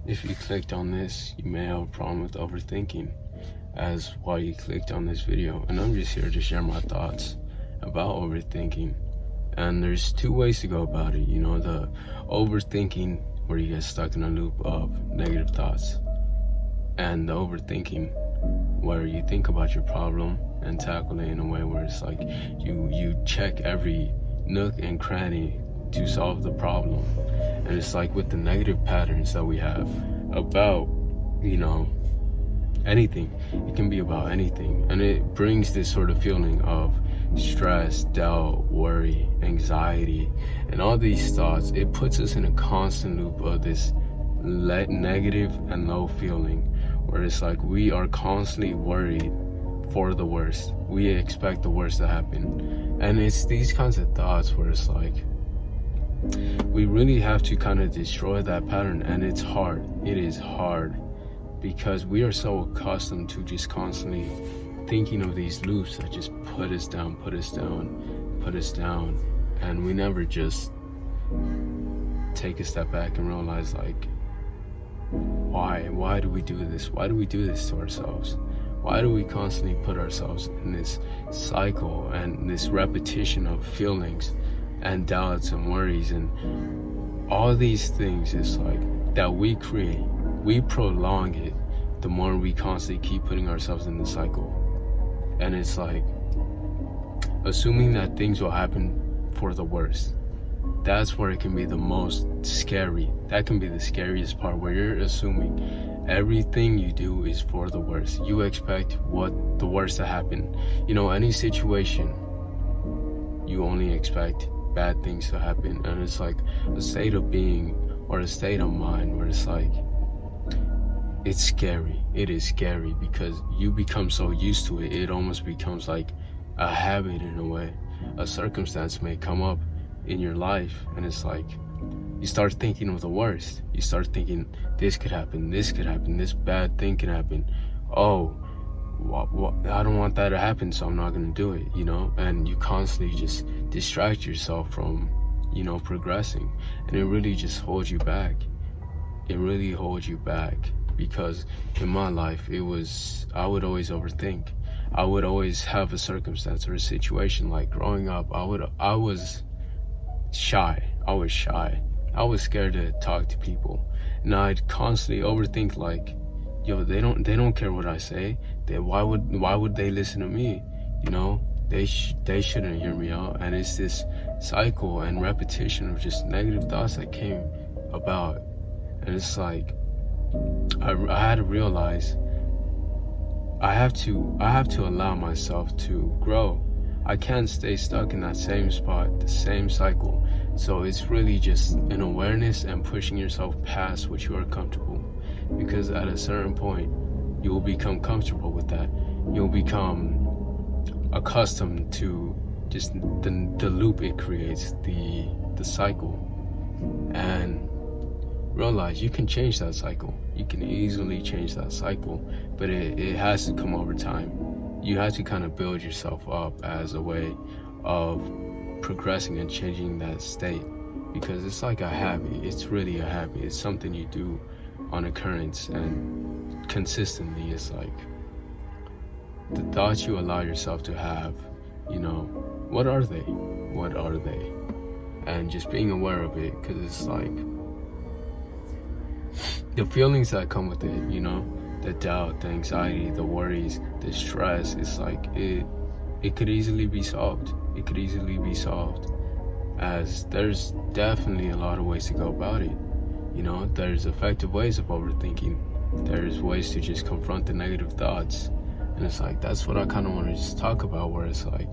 If you clicked on this, you may have a problem with overthinking, as why you clicked on this video. And I'm just here to share my thoughts about overthinking. And there's two ways to go about it. The overthinking, where you get stuck in a loop of negative thoughts, and the overthinking, where you think about your problem and tackle it in a way where it's like you check every nook and cranny to solve the problem. And it's like with the negative patterns that we have about anything, it can be about anything, and it brings this sort of feeling of stress, doubt, worry, anxiety, and all these thoughts. It puts us in a constant loop of this negative and low feeling, where it's like we are constantly worried for the worst. We expect the worst to happen. And it's these kinds of thoughts where it's like we really have to kind of destroy that pattern. And it's hard. It is hard, because we are so accustomed to just constantly thinking of these loops that just put us down, and we never just take a step back and realize, like, why do we do this? Why do we do this to ourselves? Why do we constantly put ourselves in this cycle and this repetition of feelings and doubts and worries and all these things? It's like that we create, we prolong it the more we constantly keep putting ourselves in the cycle. And it's like assuming that things will happen for the worst. That's where it can be the most scary. That can be the scariest part, where you're assuming everything you do is for the worst. You expect the worst to happen. Any situation, you only expect bad things to happen. And it's like a state of being or a state of mind where it's like, it's scary. It is scary because you become so used to it. It almost becomes like a habit in a way. A circumstance may come up in your life, and it's like you start thinking of the worst. You start thinking, this could happen, this bad thing can happen. Oh, I don't want that to happen, so I'm not gonna do it. And you constantly just distract yourself from progressing, and it really just holds you back. It really holds you back, because in my life I would always overthink. I would always have a circumstance or a situation. Like growing up, I was shy. I was scared to talk to people, and I'd constantly overthink, like, they don't care what I say. Why would they listen to me? They shouldn't hear me out. And it's this cycle and repetition of just negative thoughts that came about. And it's like I had to realize I have to allow myself to grow. I can't stay stuck in that same spot, the same cycle. So it's really just an awareness and pushing yourself past what you are comfortable. Because at a certain point, you will become comfortable with that. You'll become accustomed to just the loop it creates, the cycle. And realize you can change that cycle. You can easily change that cycle, but it has to come over time. You have to kind of build yourself up as a way of progressing and changing that state, because it's like a habit. It's really a habit. It's something you do on occurrence and consistently. It's like the thoughts you allow yourself to have, what are they? And just being aware of it, because it's like the feelings that come with it, the doubt, the anxiety, the worries, the stress. It's like it could easily be solved. It could easily be solved, as there's definitely a lot of ways to go about it. There's effective ways of overthinking. There's ways to just confront the negative thoughts. And it's like, that's what I kind of want to just talk about, where it's like,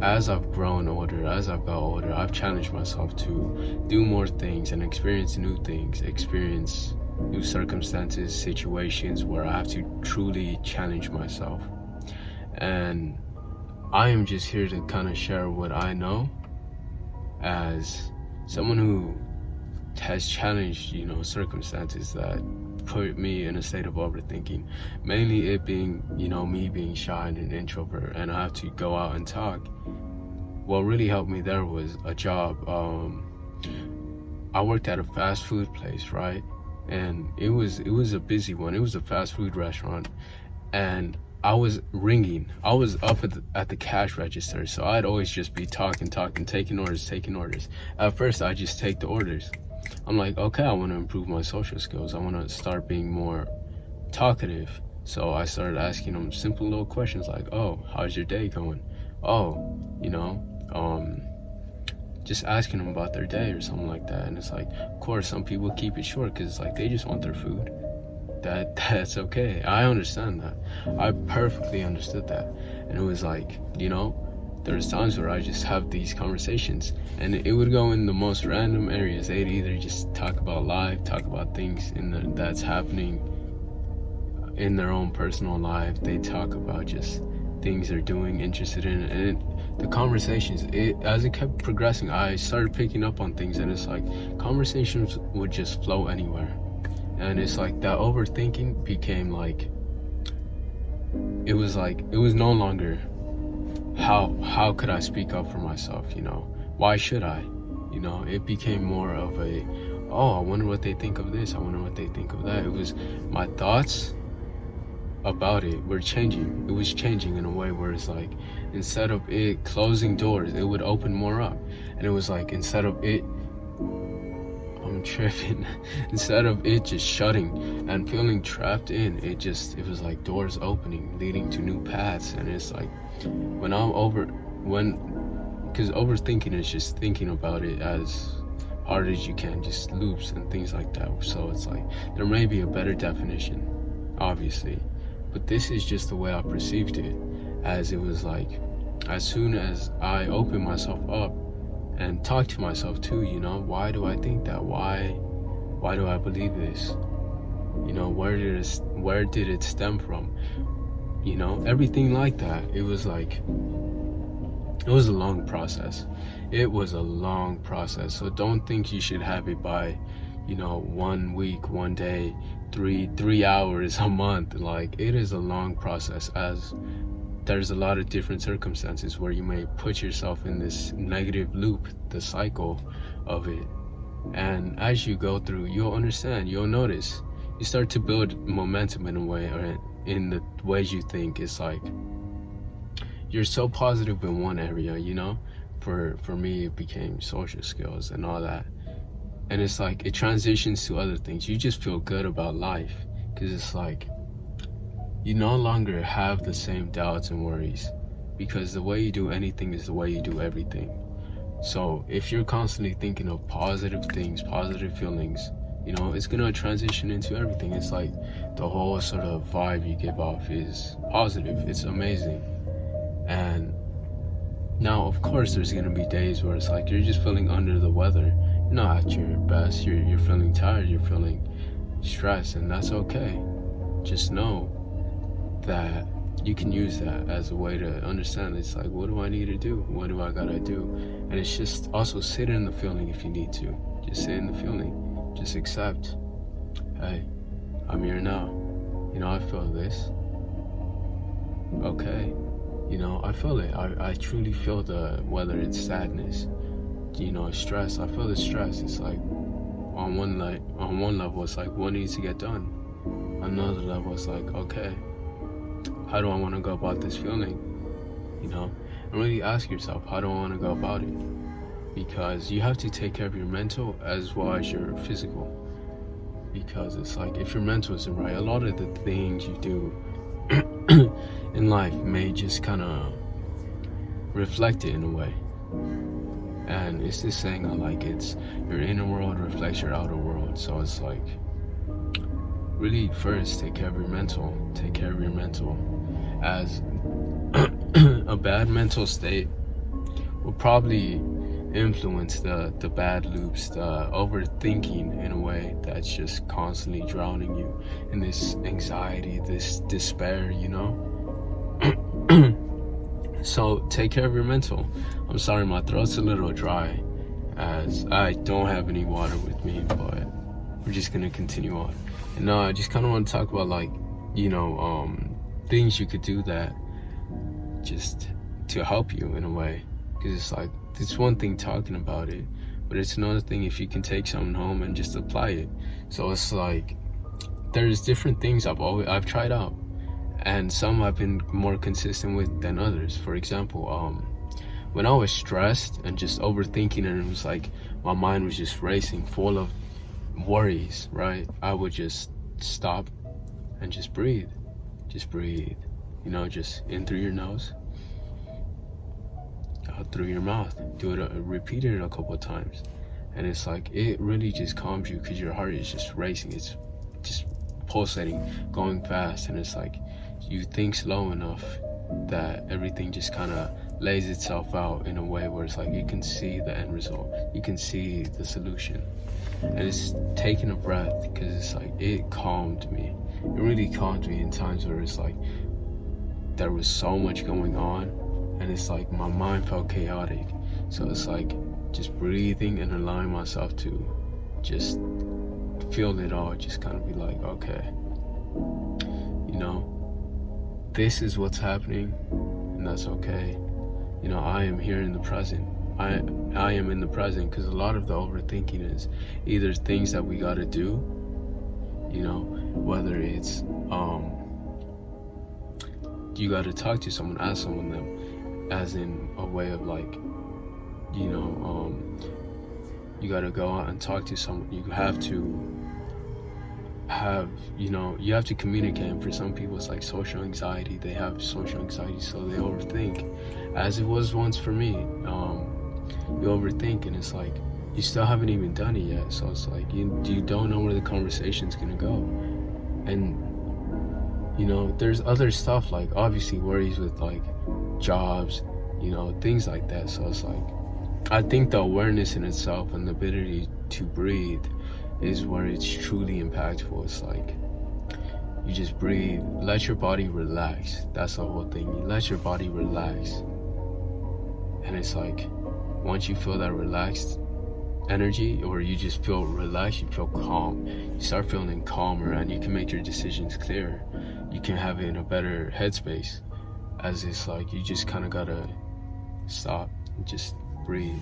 as I've grown older, as I've got older, I've challenged myself to do more things and experience new things, experience new circumstances, situations where I have to truly challenge myself. And I am just here to kind of share what I know as someone who has challenged, circumstances that put me in a state of overthinking. Mainly it being, me being shy and an introvert, and I have to go out and talk. What really helped me there was a job. I worked at a fast food place, right? And it was a busy one. It was a fast food restaurant, and I was ringing. I was up at the cash register, so I'd always just be talking, taking orders. At first, I just take the orders. I'm like, okay, I want to improve my social skills. I want to start being more talkative. So I started asking them simple little questions like, oh, how's your day going? Oh, just asking them about their day or something like that. And it's like, of course, some people keep it short because it's like they just want their food. That's okay. I understand that. I perfectly understood that. And it was like, there's times where I just have these conversations, and it would go in the most random areas. They'd either just talk about life, talk about things that's happening in their own personal life. They talk about just things they're doing, interested in, and the conversations, as it kept progressing, I started picking up on things, and it's like conversations would just flow anywhere. And it's like that overthinking became like, it was no longer how could I speak up for myself, why should I, it became more of a, oh, I wonder what they think of this, I wonder what they think of that. It was my thoughts about it were changing. It was changing in a way where it's like, instead of it closing doors, it would open more up. And it was like, instead of it just shutting and feeling trapped in, it was like doors opening, leading to new paths. And it's like, because overthinking is just thinking about it as hard as you can, just loops and things like that. So it's like, there may be a better definition, obviously, but this is just the way I perceived it, as it was like, as soon as I open myself up and talk to myself too, why do I think that? Why do I believe this? Where did it stem from? Everything like that. It was like, it was a long process. It was a long process. So don't think you should have it by, 1 week, 1 day, 3 hours a month. Like, it is a long process, as there's a lot of different circumstances where you may put yourself in this negative loop, the cycle of it. And as you go through, you'll understand, you'll notice, you start to build momentum in a way, or in the ways you think. It's like, you're so positive in one area, for me, it became social skills and all that. And it's like, it transitions to other things. You just feel good about life, because it's like, you no longer have the same doubts and worries, because the way you do anything is the way you do everything. So if you're constantly thinking of positive things, positive feelings, it's gonna transition into everything. It's like the whole sort of vibe you give off is positive. It's amazing. And now, of course, there's gonna be days where it's like you're just feeling under the weather. You're not at your best. You're feeling tired. You're feeling stressed, and that's okay. Just know that you can use that as a way to understand. It's like, what do I need to do? What do I gotta do? And it's just also sit in the feeling if you need to. Just sit in the feeling. Just accept, hey, I'm here now. I feel this. Okay. I feel it. I truly feel whether it's sadness, stress. I feel the stress. It's like, on one level, it's like, what needs to get done? Another level, it's like, okay, how do I want to go about this feeling? And really ask yourself, how do I want to go about it? Because you have to take care of your mental as well as your physical. Because it's like, if your mental isn't right, a lot of the things you do in life may just kind of reflect it in a way. And it's this saying I like, it's your inner world reflects your outer world. So it's like, really, first, take care of your mental. Take care of your mental. As a bad mental state will probably influence the bad loops, the overthinking, in a way that's just constantly drowning you in this anxiety, this despair, So take care of your mental. I'm sorry, my throat's a little dry, as I don't have any water with me, but we're just gonna continue on. And I just kind of want to talk about, like, things you could do that just to help you in a way. Because it's like, it's one thing talking about it, but it's another thing if you can take something home and just apply it. So it's like there's different things I've tried out, and some I've been more consistent with than others. For example, when I was stressed and just overthinking, and it was like my mind was just racing, full of worries, right? I would just stop and just breathe. Just breathe. Just in through your nose, out through your mouth. Do it, repeat it a couple of times. And it's like, it really just calms you because your heart is just racing. It's just pulsating, going fast. And it's like, you think slow enough that everything just kind of lays itself out in a way where it's like you can see the end result, you can see the solution. And it's taking a breath, because it's like it calmed me. It really calmed me in times where it's like there was so much going on, and it's like my mind felt chaotic. So it's like just breathing and allowing myself to just feel it all, just kind of be like, okay, this is what's happening, and that's okay. I am here in the present. I am in the present, because a lot of the overthinking is either things that we gotta do, whether it's you gotta talk to someone, ask someone them, as in a way of like, you gotta go out and talk to someone. You have to you have to communicate. And for some people it's like social anxiety. They have social anxiety, so they overthink, as it was once for me. You overthink, and it's like you still haven't even done it yet, so it's like you don't know where the conversation's gonna go. And there's other stuff, like obviously worries with like jobs, things like that. So it's like, I think the awareness in itself and the ability to breathe is where it's truly impactful. It's like you just breathe, let your body relax. That's the whole thing. You let your body relax, and it's like once you feel that relaxed energy, or you just feel relaxed, you feel calm, you start feeling calmer, and you can make your decisions clearer. You can have it in a better headspace, as it's like you just kind of gotta stop and just breathe.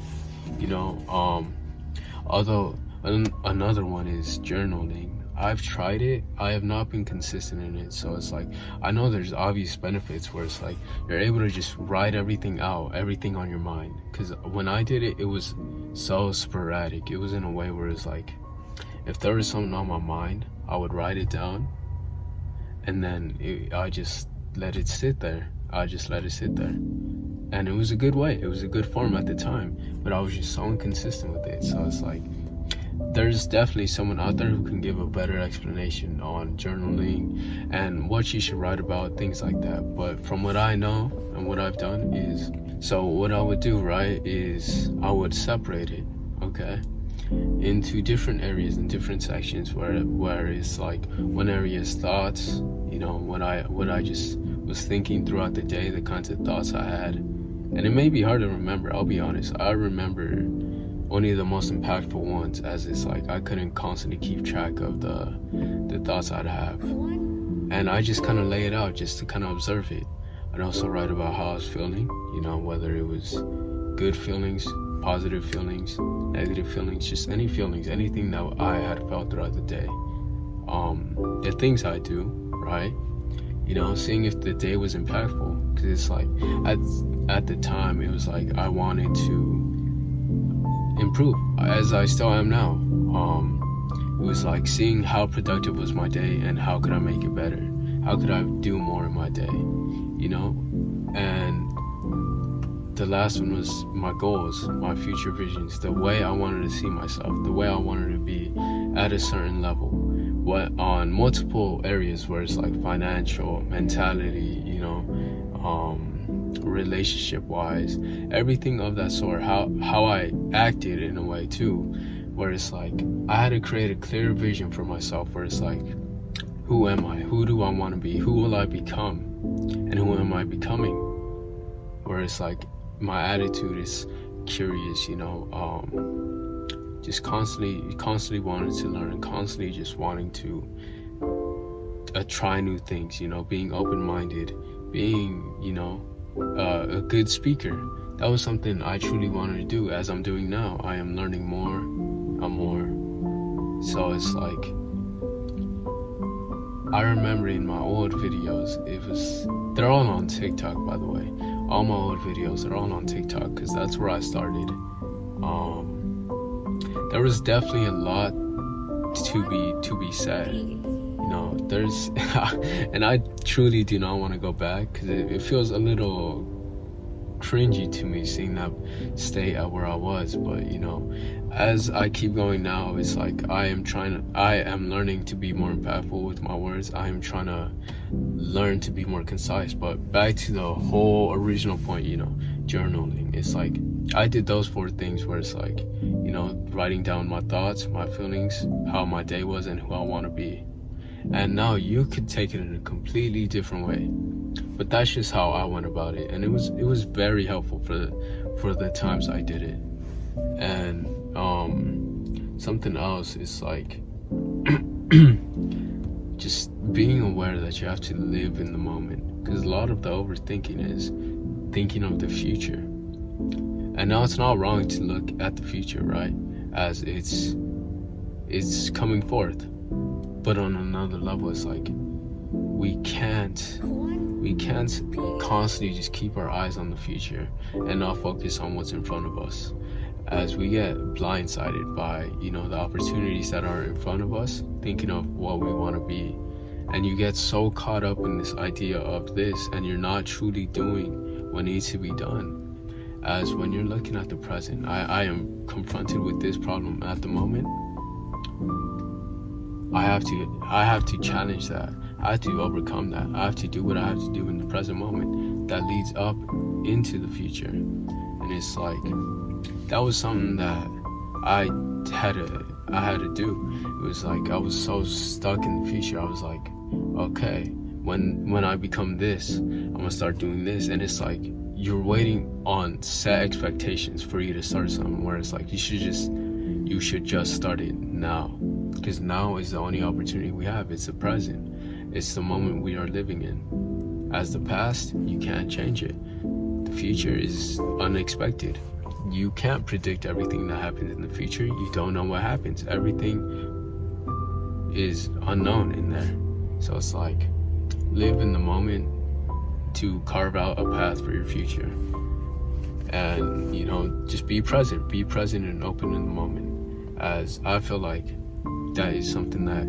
Although another one is journaling. I've tried it, I have not been consistent in it. So it's like, I know there's obvious benefits where it's like you're able to just write everything out, everything on your mind. Because when I did it, it was so sporadic. It was in a way where it's like, if there was something on my mind, I would write it down, and then I just let it sit there. And it was a good way, it was a good form at the time, but I was just so inconsistent with it. So it's like, there's definitely someone out there who can give a better explanation on journaling and what you should write about, things like that. But from what I know and what I've done is, so what I would do, right, is I would separate it, okay, into different areas and different sections, where it's like one area is thoughts, what I just was thinking throughout the day, the kinds of thoughts I had. And it may be hard to remember, I'll be honest. I remember only the most impactful ones, as it's like I couldn't constantly keep track of the thoughts I'd have. And I just kind of lay it out just to kind of observe it. I'd also write about how I was feeling, whether it was good feelings, positive feelings, negative feelings, just any feelings, anything that I had felt throughout the day. The things I do, right? Seeing if the day was impactful. Because it's like, at the time, it was like I wanted to improve, as I still am now. It was like seeing how productive was my day and how could I make it better, how could I do more in my day, and the last one was my goals, my future visions, the way I wanted to see myself, the way I wanted to be at a certain level, what on multiple areas, where it's like financial, mentality, relationship wise, everything of that sort, how I acted in a way too, where it's like I had to create a clear vision for myself, where it's like, who am I, who do I want to be, who will I become, and who am I becoming, where it's like my attitude is curious, just constantly wanting to learn, and constantly just wanting to try new things, being open-minded, being a good speaker, that was something I truly wanted to do. As I'm doing now, I am learning more and more. So it's like, I remember in my old videos, they're all on TikTok, by the way. All my old videos are all on TikTok because that's where I started. There was definitely a lot to be said. You know, there's, and I truly do not want to go back because it feels a little cringy to me seeing that state at where I was. But you know, as I keep going now, it's like I am learning to be more impactful with my words. I am trying to learn to be more concise. But back to the whole original point, you know, journaling. It's like I did those 4 things where it's like, you know, writing down my thoughts, my feelings, how my day was, and who I want to be. And now you could take it in a completely different way, but that's just how I went about it, and it was very helpful for the times I did it. And something else is like just being aware that you have to live in the moment, because a lot of the overthinking is thinking of the future. And now it's not wrong to look at the future, right, as it's coming forth. But on another level, it's like we can't constantly just keep our eyes on the future and not focus on what's in front of us, as we get blindsided by, you know, the opportunities that are in front of us, thinking of what we want to be. And you get so caught up in this idea of this, and you're not truly doing what needs to be done. As when you're looking at the present, I am confronted with this problem at the moment. I have to challenge that. I have to overcome that. I have to do what I have to do in the present moment that leads up into the future. And it's like, that was something that I had to do. It was like I was so stuck in the future. I was like, okay, when I become this, I'm gonna start doing this. And it's like you're waiting on set expectations for you to start something, where it's like you should just start it now, because now is the only opportunity we have. It's the present. It's the moment we are living in. As the past, you can't change it. The future is unexpected. You can't predict everything that happens in the future. You don't know what happens. Everything is unknown in there. So it's like, live in the moment to carve out a path for your future. And, you know, just be present and open in the moment. As I feel like that is something that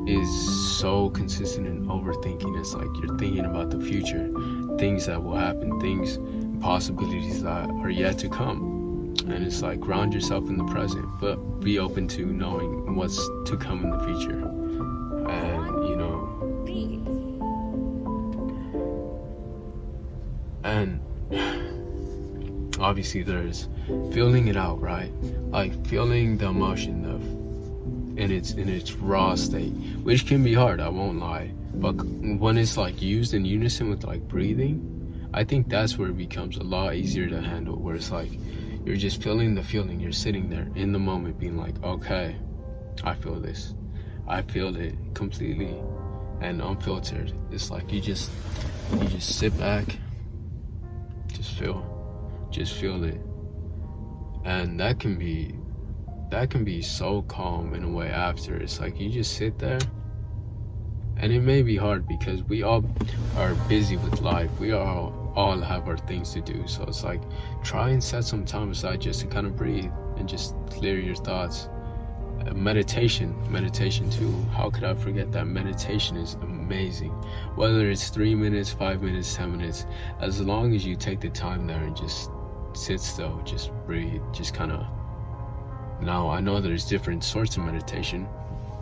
is so consistent in overthinking. It's like you're thinking about the future, things that will happen, things, possibilities that are yet to come. And it's like, ground yourself in the present, but be open to knowing what's to come in the future. And, you know, and obviously there's feeling it out, right? Like feeling the emotion in its raw state, which can be hard, I won't lie. But when it's like used in unison with like breathing, I think that's where it becomes a lot easier to handle, where it's like you're just feeling the feeling, you're sitting there in the moment being like, okay, I feel this, I feel it completely and unfiltered. It's like you just sit back, just feel it. And that can be so calm in a way after. It's like you just sit there, and it may be hard because we all are busy with life. We all have our things to do. So it's like, try and set some time aside just to kind of breathe and just clear your thoughts. Meditation too. How could I forget that? Meditation is amazing. Whether it's 3 minutes, 5 minutes, 10 minutes, as long as you take the time there and just sit still, just breathe, just kind of. Now, I know there's different sorts of meditation.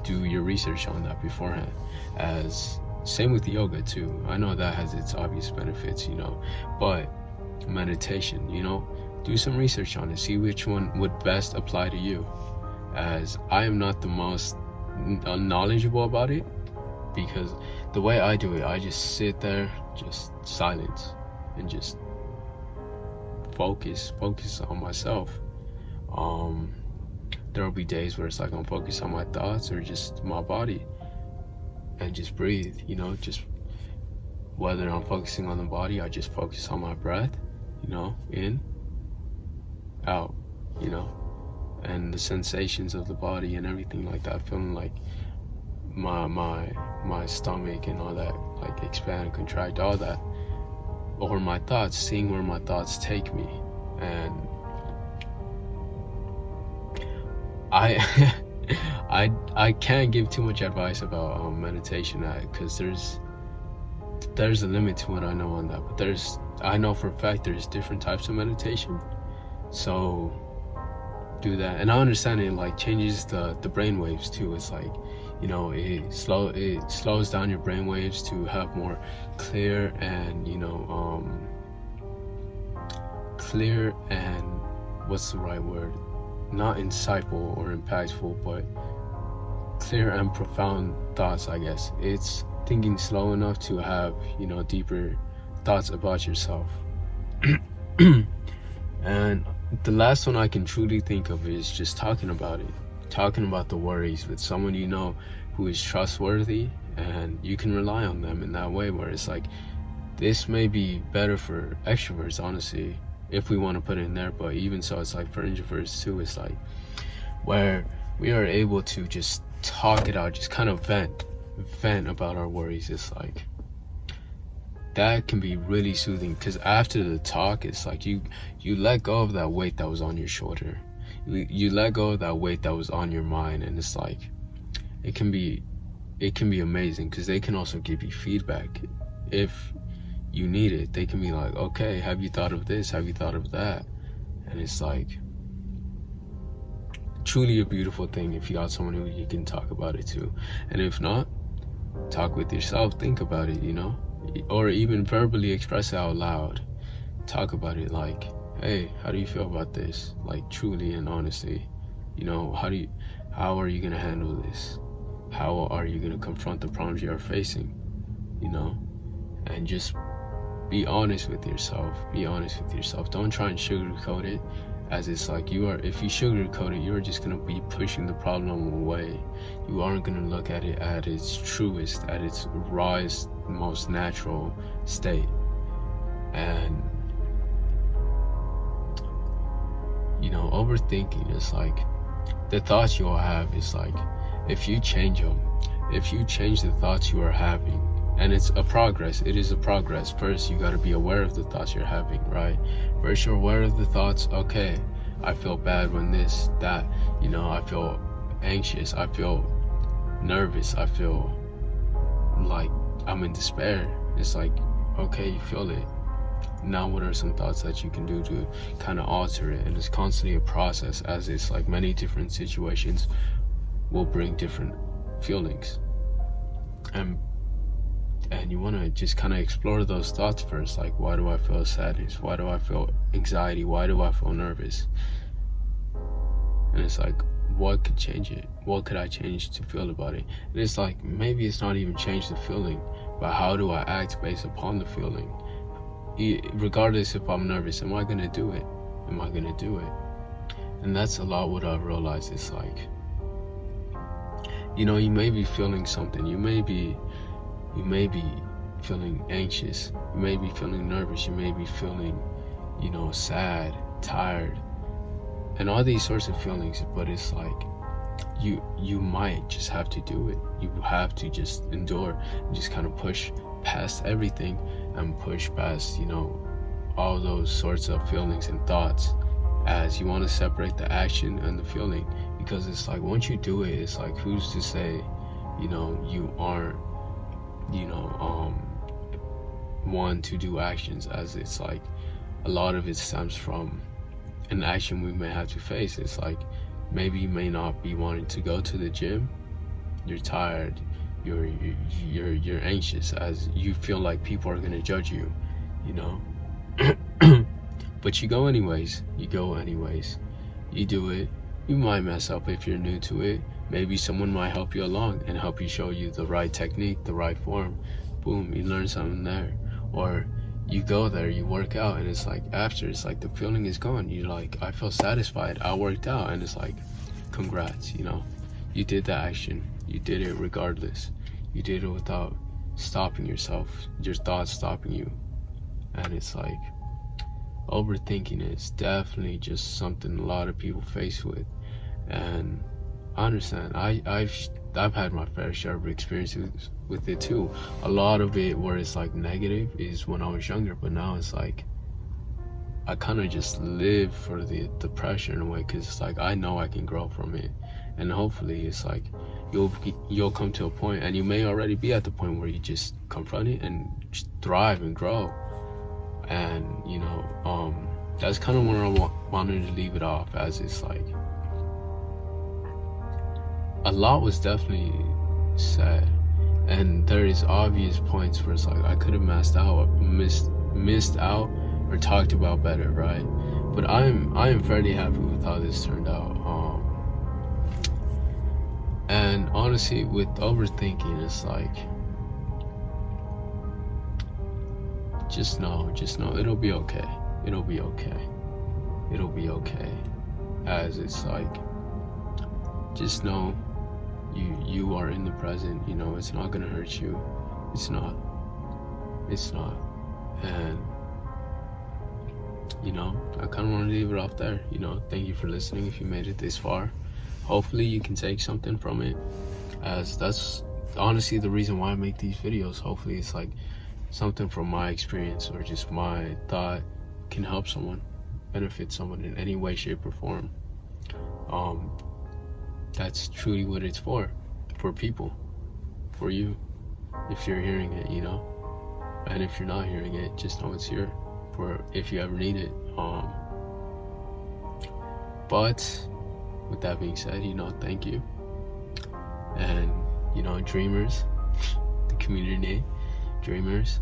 Do your research on that beforehand. As same with yoga too. I know that has its obvious benefits, you know, but meditation, you know, do some research on it. See which one would best apply to you. As I am not the most knowledgeable about it, because the way I do it, I just sit there, just silence, and just focus on myself. There will be days where it's like I'm focused on my thoughts or just my body, and just breathe, you know, just whether I'm focusing on the body, I just focus on my breath in, out, and the sensations of the body and everything like that, feeling like my stomach and all that, like expand and contract, all that, or my thoughts, seeing where my thoughts take me. And I can't give too much advice about meditation, because there's a limit to what I know on that. But I know for a fact there's different types of meditation, so do that. And I understand it like changes the brain waves too. It's like, it slows down your brain waves to have more clear and clear and what's the right word, not insightful or impactful, but clear and profound thoughts, I guess. It's thinking slow enough to have deeper thoughts about yourself. And the last one I can truly think of is just talking about the worries with someone who is trustworthy, and you can rely on them in that way, where it's like, this may be better for extroverts, honestly, if we want to put it in there, but even so, it's like for introverts too. It's like where we are able to just talk it out, just kind of vent about our worries. It's like that can be really soothing, because after the talk, it's like you let go of that weight that was on your shoulder, you let go of that weight that was on your mind. And it's like it can be amazing, because they can also give you feedback if you need it. They can be like, okay, have you thought of this, have you thought of that? And it's like truly a beautiful thing if you got someone who you can talk about it to. And if not, talk with yourself, think about it, or even verbally express it out loud. Talk about it like, hey, how do you feel about this? Like truly and honestly, how are you gonna handle this? How are you gonna confront the problems you are facing? And just be honest with yourself. Don't try and sugarcoat it, as it's like if you sugarcoat it, you're just gonna be pushing the problem away. You aren't gonna look at it at its truest, at its rawest, most natural state. And overthinking is like the thoughts you all have. Is like, if you change them, if you change the thoughts you are having, and it is a progress. First, you got to be aware of the thoughts you're having, right? First, you're aware of the thoughts. Okay, I feel bad when this, that, I feel anxious, I feel nervous, I feel like I'm in despair. It's like, okay, you feel it. Now what are some thoughts that you can do to kind of alter it? And it's constantly a process, as it's like many different situations will bring different feelings. And you want to just kind of explore those thoughts first. Like, why do I feel sadness? Why do I feel anxiety? Why do I feel nervous? And it's like, what could change it? What could I change to feel about it? And it's like, maybe it's not even change the feeling, but how do I act based upon the feeling? Regardless if I'm nervous, am I going to do it? Am I going to do it? And that's a lot what I've realized. It's like, you may be feeling something. You may be feeling anxious. You may be feeling nervous. You may be feeling, sad, tired, and all these sorts of feelings. But it's like, you might just have to do it. You have to just endure and just kind of push past everything and push past, all those sorts of feelings and thoughts, as you want to separate the action and the feeling. Because it's like, once you do it, it's like, who's to say, you aren't, one to do actions, as it's like a lot of it stems from an action we may have to face. It's like, maybe you may not be wanting to go to the gym. You're tired. You're anxious, as you feel like people are gonna judge you, but you go anyways. You do it. You might mess up if you're new to it. Maybe someone might help you along and help you, show you the right technique, the right form. Boom, you learn something there. Or you go there, you work out, and it's like, after, it's like the feeling is gone. You're like, I feel satisfied, I worked out. And it's like, congrats, you did that action. You did it regardless. You did it without stopping yourself, your thoughts stopping you. And it's like, overthinking is definitely just something a lot of people face with, and I understand. I've had my fair share of experiences with it too. A lot of it where it's like negative is when I was younger, but now it's like I kind of just live for the pressure in a way, because it's like I know I can grow from it, and hopefully it's like you'll come to a point, and you may already be at the point where you just confront it and just thrive and grow. And that's kind of where I wanted to leave it off, as it's like a lot was definitely said, and there is obvious points where it's like I could have missed out or talked about better, right? But I am fairly happy with how this turned out. And honestly, with overthinking, it's like just know it'll be okay. It'll be okay. It'll be okay. As it's like, just know you are in the present. It's not gonna hurt you. It's not. And I kind of want to leave it off there. Thank you for listening. If you made it this far, hopefully you can take something from it, as that's honestly the reason why I make these videos. Hopefully it's like something from my experience or just my thought can help someone, benefit someone in any way, shape, or form. That's truly what it's for people, for you, if you're hearing it, and if you're not hearing it, just know it's here for if you ever need it. But with that being said, thank you. And dreamers, the community name, dreamers,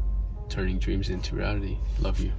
turning dreams into reality. Love you.